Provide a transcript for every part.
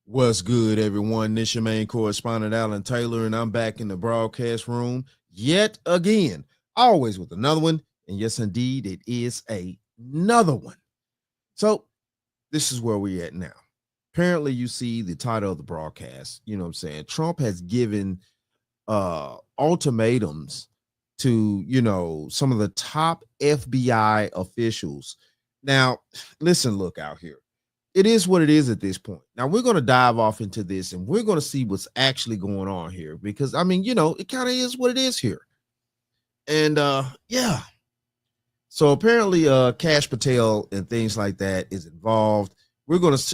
What's good, everyone? This your main correspondent, Alan Taylor, and I'm back in the broadcast room yet again, always with another one. And yes, indeed, it is another one. So this is where we're at now. Apparently, you see the title of the broadcast. You know what I'm saying? Trump has given ultimatums to, some of the top FBI officials. Now, listen, look out here. It is what it is at this point. Now we're going to dive off into this and we're going to see what's actually going on here because it kind of is what it is here. And yeah. So apparently Cash Patel and things like that is involved. We're just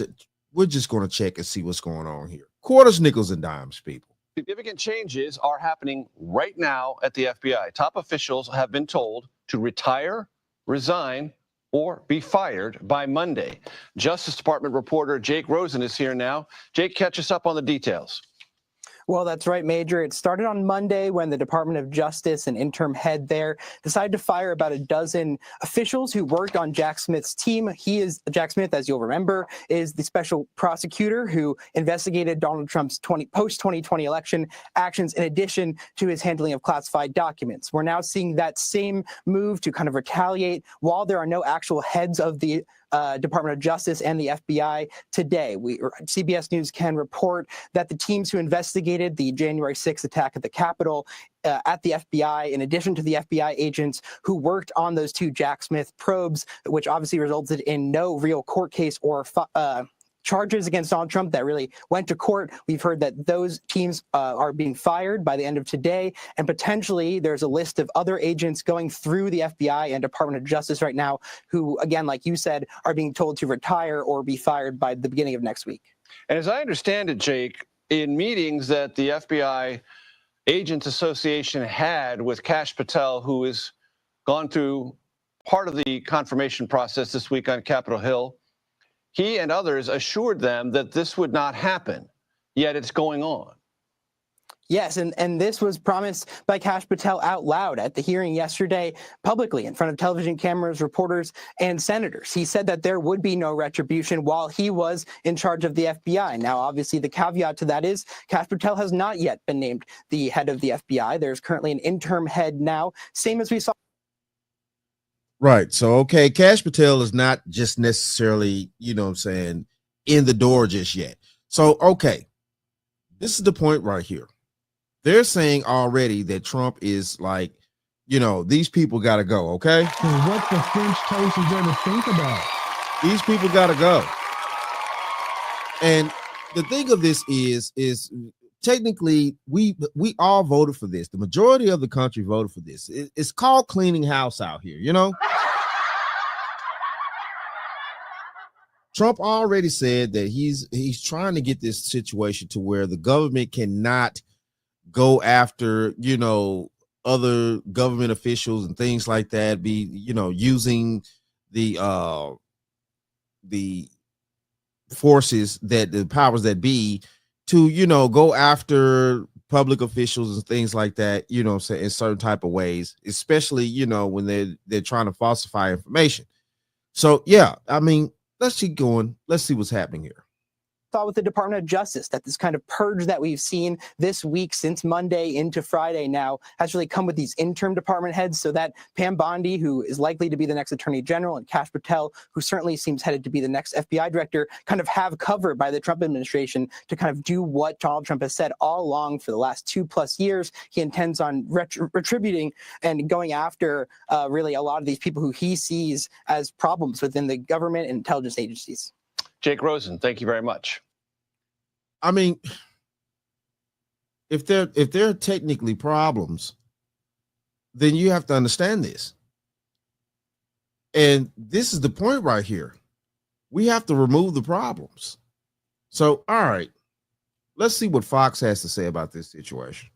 going to check and see what's going on here. Quarters, nickels, and dimes, people. Significant changes are happening right now at the FBI. Top officials have been told to retire, resign, or be fired by Monday. Justice Department reporter Jake Rosen is here now. Jake, catch us up on the details. Well, that's right, Major. It started on Monday when the Department of Justice and interim head there decided to fire about a dozen officials who worked on Jack Smith's team. Jack Smith, as you'll remember, is the special prosecutor who investigated Donald Trump's post-2020 election actions in addition to his handling of classified documents. We're now seeing that same move to kind of retaliate while there are no actual heads of the Department of Justice and the FBI today. CBS News can report that the teams who investigated the January 6th attack at the Capitol at the FBI, in addition to the FBI agents who worked on those two Jack Smith probes, which obviously resulted in no real court case or charges against Donald Trump that really went to court. We've heard that those teams are being fired by the end of today, and potentially there's a list of other agents going through the FBI and Department of Justice right now who, again, like you said, are being told to retire or be fired by the beginning of next week. And as I understand it, Jake, in meetings that the FBI Agents Association had with Kash Patel, who has gone through part of the confirmation process this week on Capitol Hill, he and others assured them that this would not happen, yet it's going on. Yes, and this was promised by Kash Patel out loud at the hearing yesterday publicly in front of television cameras, reporters, and senators. He said that there would be no retribution while he was in charge of the FBI. Now, obviously, the caveat to that is Kash Patel has not yet been named the head of the FBI. There's currently an interim head now, same as we saw. Right. So, okay, Kash Patel is not just necessarily, in the door just yet. So, okay, this is the point right here. They're saying already that Trump is like, these people got to go, okay? So what the French toast is there to think about? These people got to go. And the thing of this is technically we all voted for this. The majority of the country voted for this. It's called cleaning house out here, Trump already said that he's trying to get this situation to where the government cannot go after, other government officials and things like that, be, using the forces that the powers that be to, go after public officials and things like that, in certain type of ways, especially, when they're trying to falsify information. So, yeah, let's keep going. Let's see what's happening here. Thought with the Department of Justice that this kind of purge that we've seen this week since Monday into Friday now has really come with these interim department heads, so that Pam Bondi, who is likely to be the next Attorney General, and Kash Patel, who certainly seems headed to be the next FBI director, kind of have cover by the Trump administration to kind of do what Donald Trump has said all along for the last 2+ years. He intends on retributing and going after really a lot of these people who he sees as problems within the government and intelligence agencies. Jake Rosen, thank you very much. If there are technically problems, then you have to understand this. And this is the point right here. We have to remove the problems. So, all right, let's see what Fox has to say about this situation.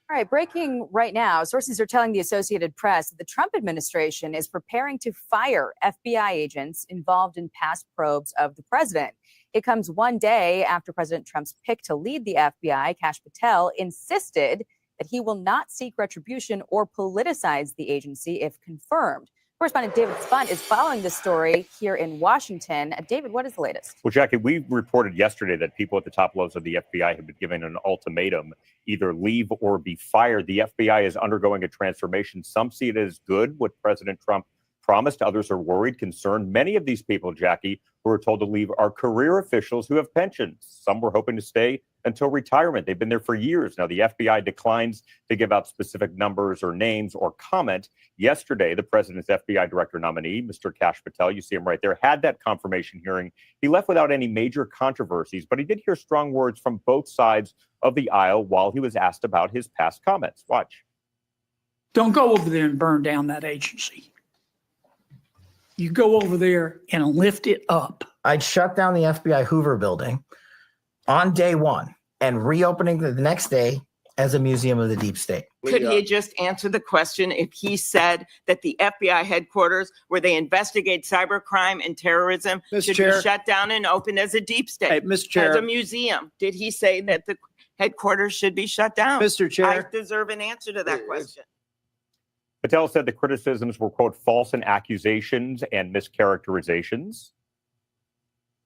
All right, breaking right now, sources are telling the Associated Press that the Trump administration is preparing to fire FBI agents involved in past probes of the president. It comes one day after President Trump's pick to lead the FBI, Kash Patel, insisted that he will not seek retribution or politicize the agency if confirmed. Correspondent David Spunt is following the story here in Washington. David, what is the latest? Well, Jackie, we reported yesterday that people at the top levels of the FBI have been given an ultimatum, either leave or be fired. The FBI is undergoing a transformation. Some see it as good, what President Trump promised. Others are worried, concerned. Many of these people, Jackie, who are told to leave are career officials who have pensions. Some were hoping to stay until retirement. They've been there for years. Now, the FBI declines to give out specific numbers or names or comment. Yesterday, the president's FBI director nominee, Mr. Kash Patel, you see him right there, had that confirmation hearing. He left without any major controversies, but he did hear strong words from both sides of the aisle while he was asked about his past comments. Watch. Don't go over there and burn down that agency. You go over there and lift it up. I'd shut down the FBI Hoover building on day one and reopening the next day as a museum of the deep state. Could he just answer the question if he said that the FBI headquarters where they investigate cybercrime and terrorism should be shut down and opened as a deep state, Hey, Mr. Chair. as a museum? Did he say that the headquarters should be shut down? Mr. Chair. I deserve an answer to that question. Patel said the criticisms were, quote, false and accusations and mischaracterizations.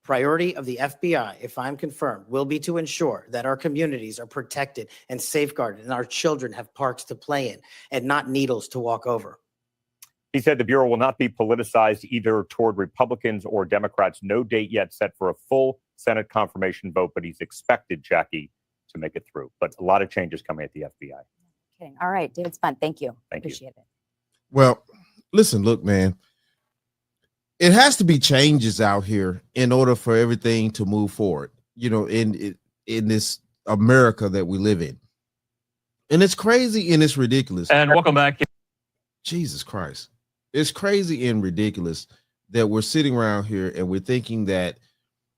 Priority of the FBI, if I'm confirmed, will be to ensure that our communities are protected and safeguarded and our children have parks to play in and not needles to walk over. He said the Bureau will not be politicized either toward Republicans or Democrats. No date yet set for a full Senate confirmation vote, but he's expected, Jackie, to make it through. But a lot of changes coming at the FBI. Kidding. All right, David Spunt, thank you. Thank you. Appreciate it. Well, listen, look, man, it has to be changes out here in order for everything to move forward, you know, in this America that we live in. And it's crazy and it's ridiculous. And welcome back. Jesus Christ. It's crazy and ridiculous that we're sitting around here and we're thinking that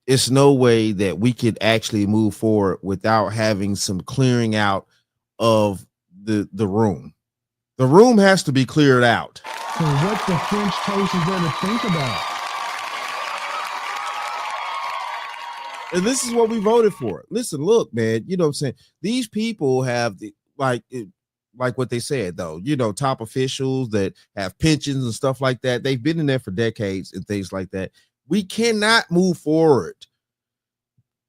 it's no way that we could actually move forward without having some clearing out of the room. The room has to be cleared out. So what the French toast is there to think about? And this is what we voted for. Listen, look, man, you know what I'm saying? These people have like what they said, though, you know, top officials that have pensions and stuff like that. They've been in there for decades and things like that. We cannot move forward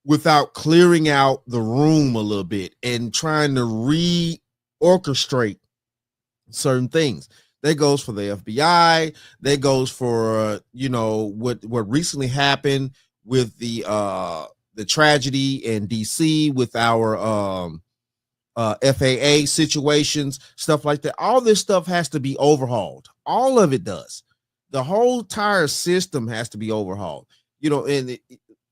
without clearing out the room a little bit and trying to reorchestrate certain things. That goes for the FBI. That goes for you know what recently happened with the tragedy in DC with our FAA situations, stuff like that. All this stuff has to be overhauled. All of it does. The whole entire system has to be overhauled. You know, and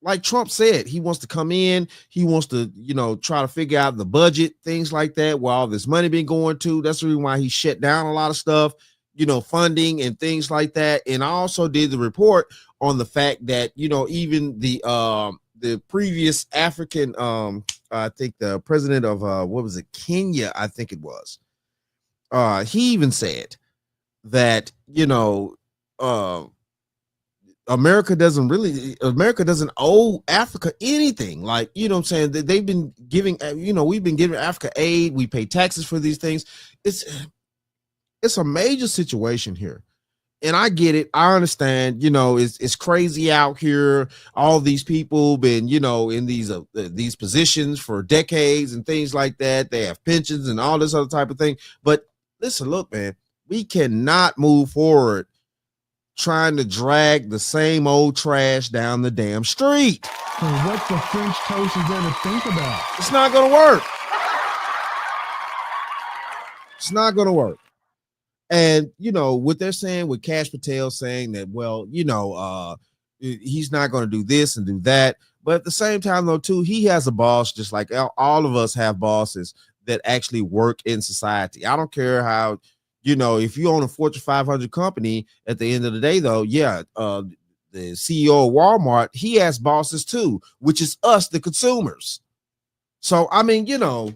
like Trump said, he wants to come in, he wants to, you know, try to figure out the budget, things like that, where all this money been going to. That's the reason why he shut down a lot of stuff, you know, funding and things like that. And I also did the report on the fact that, you know, even the previous African, I think the president of what was it, Kenya, I think it was, he even said that, you know, America doesn't owe Africa anything. Like, you know what I'm saying, that they've been giving, you know, we've been giving Africa aid, we pay taxes for these things. It's a major situation here. And I get it. I understand, you know, it's crazy out here. All these people been, you know, in these positions for decades and things like that. They have pensions and all this other type of thing. But listen, look, man, we cannot move forward trying to drag the same old trash down the damn street. So what the French toast is there to think about? It's not going to work. It's not going to work. And, you know, what they're saying with Kash Patel saying that, well, you know, he's not going to do this and do that. But at the same time, though, too, he has a boss, just like all of us have bosses that actually work in society. I don't care how, you know, if you own a Fortune 500 company, at the end of the day, though, yeah, the CEO of Walmart, he has bosses too, which is us, the consumers. So, I mean, you know,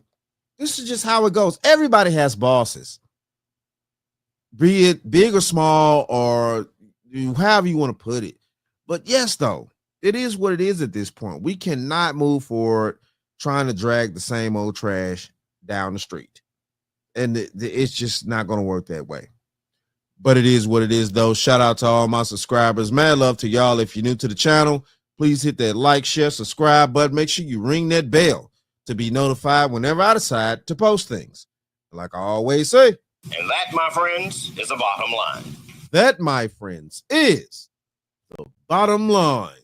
this is just how it goes. Everybody has bosses, be it big or small or however you want to put it. But yes, though, it is what it is at this point. We cannot move forward trying to drag the same old trash down the street. And it's just not going to work that way. But it is what it is, though. Shout out to all my subscribers. Mad love to y'all. If you're new to the channel, please hit that like, share, subscribe button. Make sure you ring that bell to be notified whenever I decide to post things. Like I always say. And that, my friends, is the bottom line. That, my friends, is the bottom line.